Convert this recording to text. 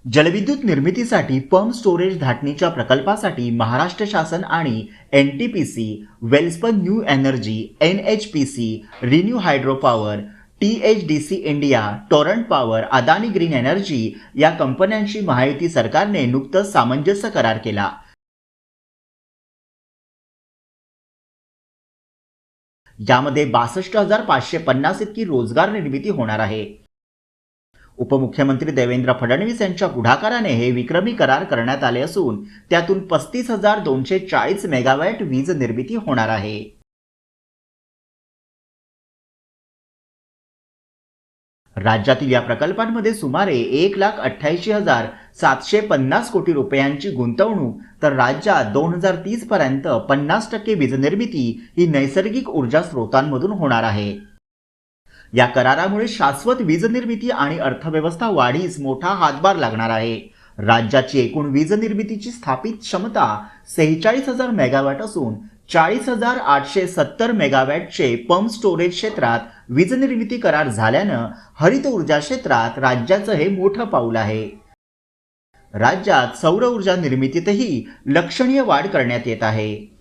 जलविद्युत निर्मितीसाठी pump storage धाटणीच्या प्रकल्पासाठी महाराष्ट्र शासन आणि NTPC, Welspun new energy, NHPC, renew hydro power, THDC India, Torrent power, Adani green energy या कंपन्यांशी महायुती सरकारने नुकतंच सामंजस्य करार केला। यामध्ये 62,550 इतकी रोजगार निर्मिती होणार आहे। उपमुख्यमंत्री देवेंद्र फडणवीस यांच्या पुढाकाराने हे विक्रमी करार करण्यात आले असून त्यातून 35,240 मेगावॅट वीज निर्मिती होणार आहे। राज्यातील या प्रकल्पांमध्ये सुमारे 1,88,750 कोटी रुपयांची गुंतवणूक, तर राज्यात 2030 पर्यंत 50% वीज निर्मिती ही नैसर्गिक ऊर्जा स्रोतांमधून होणार आहे। या करारामुळे शाश्वत वीज निर्मिती आणि अर्थव्यवस्था वाढीस मोठा हातभार लागणार आहे। राज्याची एकूण वीज निर्मितीची स्थापित क्षमता 46,000 मेगावॅट असून 40,870 मेगावॅटचे पंप स्टोरेज क्षेत्रात वीज निर्मिती करार झाल्यानं हरित ऊर्जा क्षेत्रात राज्याचं हे मोठं पाऊल आहे। राज्यात सौर ऊर्जा निर्मितीतही लक्षणीय वाढ करण्यात येत आहे।